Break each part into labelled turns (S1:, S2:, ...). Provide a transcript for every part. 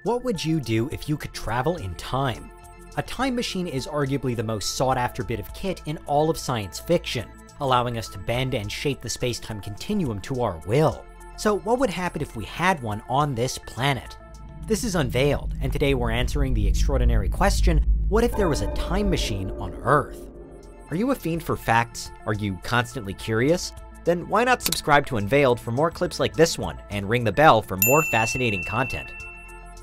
S1: What would you do if you could travel in time? A time machine is arguably the most sought-after bit of kit in all of science fiction, allowing us to bend and shape the space-time continuum to our will. So what would happen if we had one on this planet? This is Unveiled, and today we're answering the extraordinary question, what if there was a time machine on Earth? Are you a fiend for facts? Are you constantly curious? Then why not subscribe to Unveiled for more clips like this one, and ring the bell for more fascinating content.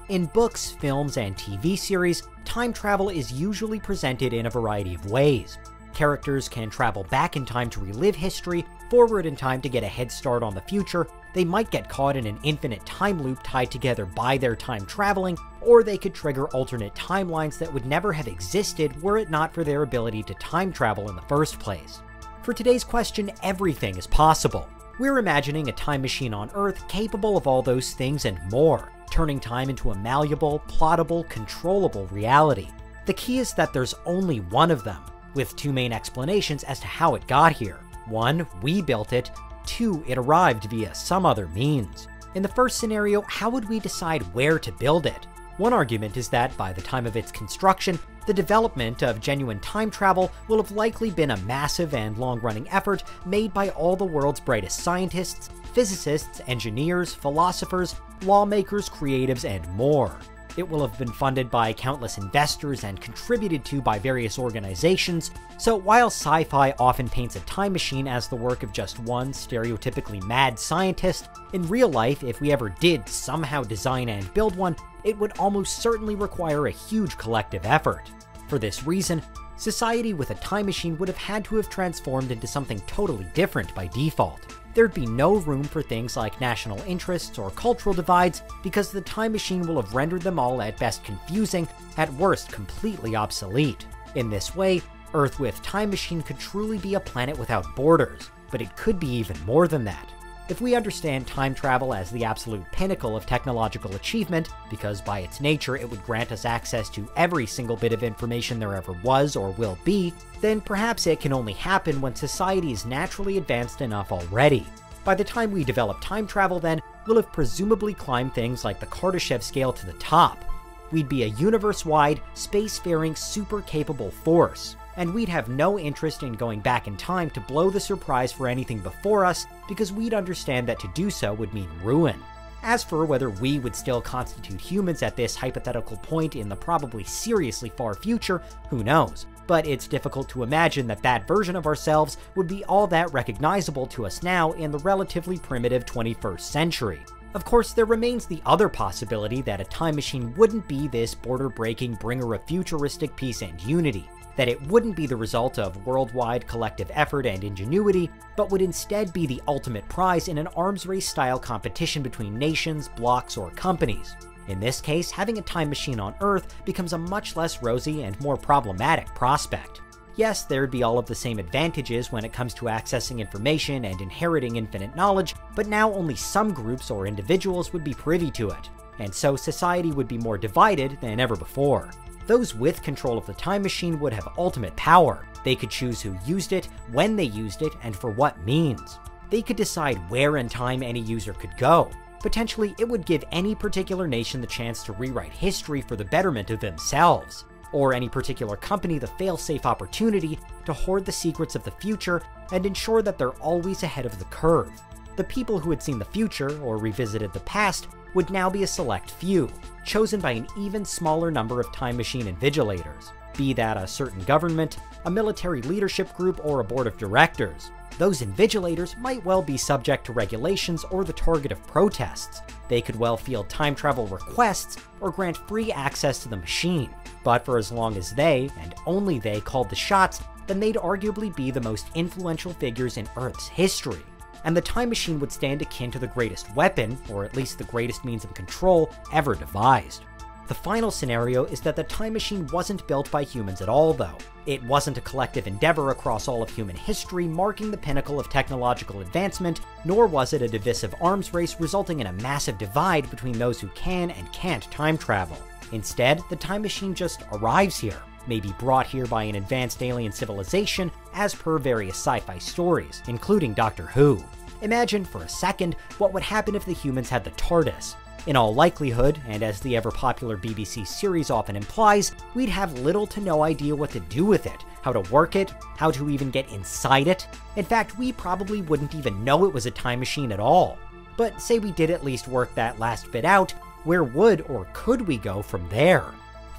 S1: In books, films, and TV series, time travel is usually presented in a variety of ways. Characters can travel back in time to relive history, forward in time to get a head start on the future, they might get caught in an infinite time loop tied together by their time traveling, or they could trigger alternate timelines that would never have existed were it not for their ability to time travel in the first place. For today's question, everything is possible. We're imagining a time machine on Earth capable of all those things and more, turning time into a malleable, plottable, controllable reality. The key is that there's only one of them, with two main explanations as to how it got here. One, we built it. Two, it arrived via some other means. In the first scenario, how would we decide where to build it? One argument is that by the time of its construction, the development of genuine time travel will have likely been a massive and long-running effort made by all the world's brightest scientists, physicists, engineers, philosophers, lawmakers, creatives, and more. It will have been funded by countless investors and contributed to by various organizations, so while sci-fi often paints a time machine as the work of just one stereotypically mad scientist, in real life, if we ever did somehow design and build one, it would almost certainly require a huge collective effort. For this reason, society with a time machine would have had to have transformed into something totally different by default. There'd be no room for things like national interests or cultural divides because the time machine will have rendered them all at best confusing, at worst completely obsolete. In this way, Earth with Time Machine could truly be a planet without borders, but it could be even more than that. If we understand time travel as the absolute pinnacle of technological achievement, because by its nature it would grant us access to every single bit of information there ever was or will be, then perhaps it can only happen when society is naturally advanced enough already. By the time we develop time travel then, we'll have presumably climbed things like the Kardashev scale to the top. We'd be a universe-wide, spacefaring, super-capable force. And we'd have no interest in going back in time to blow the surprise for anything before us, because we'd understand that to do so would mean ruin. As for whether we would still constitute humans at this hypothetical point in the probably seriously far future, who knows? But it's difficult to imagine that that version of ourselves would be all that recognizable to us now in the relatively primitive 21st century. Of course, there remains the other possibility that a time machine wouldn't be this border-breaking bringer of futuristic peace and unity. That it wouldn't be the result of worldwide collective effort and ingenuity, but would instead be the ultimate prize in an arms race style competition between nations, blocks, or companies. In this case, having a time machine on Earth becomes a much less rosy and more problematic prospect. Yes, there'd be all of the same advantages when it comes to accessing information and inheriting infinite knowledge, but now only some groups or individuals would be privy to it, and so society would be more divided than ever before. Those with control of the time machine would have ultimate power. They could choose who used it, when they used it, and for what means. They could decide where in time any user could go. Potentially, it would give any particular nation the chance to rewrite history for the betterment of themselves, or any particular company the fail-safe opportunity to hoard the secrets of the future and ensure that they're always ahead of the curve. The people who had seen the future, or revisited the past, would now be a select few, chosen by an even smaller number of time machine invigilators, be that a certain government, a military leadership group, or a board of directors. Those invigilators might well be subject to regulations or the target of protests. They could well field time travel requests or grant free access to the machine. But for as long as they, and only they, called the shots, then they'd arguably be the most influential figures in Earth's history. And the time machine would stand akin to the greatest weapon, or at least the greatest means of control, ever devised. The final scenario is that the time machine wasn't built by humans at all, though. It wasn't a collective endeavor across all of human history marking the pinnacle of technological advancement, nor was it a divisive arms race resulting in a massive divide between those who can and can't time travel. Instead, the time machine just arrives here, maybe brought here by an advanced alien civilization, as per various sci-fi stories, including Doctor Who. Imagine for a second what would happen if the humans had the TARDIS. In all likelihood, and as the ever-popular BBC series often implies, we'd have little to no idea what to do with it, how to work it, how to even get inside it. In fact, we probably wouldn't even know it was a time machine at all. But say we did at least work that last bit out, where would or could we go from there?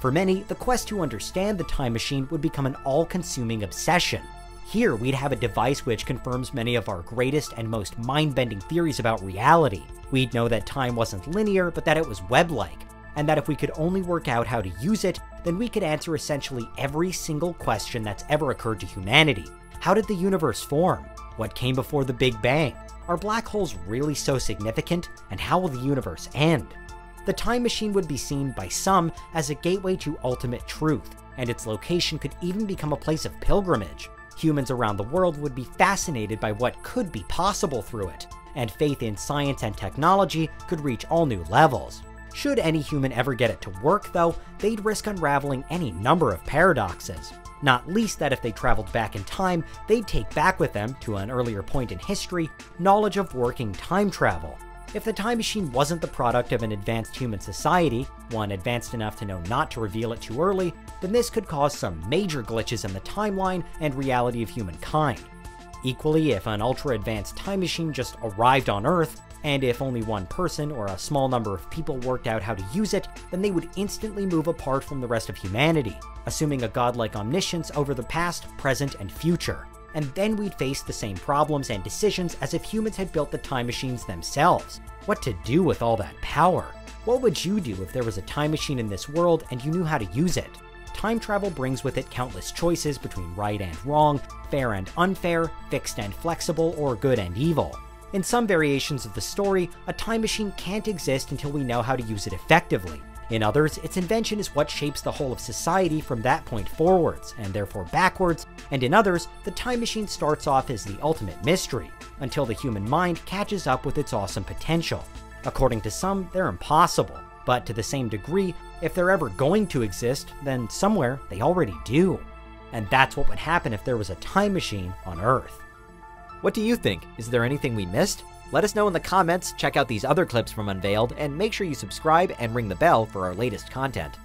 S1: For many, the quest to understand the time machine would become an all-consuming obsession. Here, we'd have a device which confirms many of our greatest and most mind-bending theories about reality. We'd know that time wasn't linear, but that it was web-like, and that if we could only work out how to use it, then we could answer essentially every single question that's ever occurred to humanity. How did the universe form? What came before the Big Bang? Are black holes really so significant? And how will the universe end? The time machine would be seen by some as a gateway to ultimate truth, and its location could even become a place of pilgrimage. Humans around the world would be fascinated by what could be possible through it, and faith in science and technology could reach all new levels. Should any human ever get it to work, though, they'd risk unraveling any number of paradoxes. Not least that if they traveled back in time, they'd take back with them, to an earlier point in history, knowledge of working time travel. If the time machine wasn't the product of an advanced human society, one advanced enough to know not to reveal it too early, then this could cause some major glitches in the timeline and reality of humankind. Equally, if an ultra-advanced time machine just arrived on Earth, and if only one person or a small number of people worked out how to use it, then they would instantly move apart from the rest of humanity, assuming a godlike omniscience over the past, present, and future. And then we'd face the same problems and decisions as if humans had built the time machines themselves. What to do with all that power? What would you do if there was a time machine in this world and you knew how to use it? Time travel brings with it countless choices between right and wrong, fair and unfair, fixed and flexible, or good and evil. In some variations of the story, a time machine can't exist until we know how to use it effectively. In others, its invention is what shapes the whole of society from that point forwards, and therefore backwards, and in others, the time machine starts off as the ultimate mystery, until the human mind catches up with its awesome potential. According to some, they're impossible, but to the same degree, if they're ever going to exist, then somewhere they already do. And that's what would happen if there was a time machine on Earth.
S2: What do you think? Is there anything we missed? Let us know in the comments, check out these other clips from Unveiled, and make sure you subscribe and ring the bell for our latest content.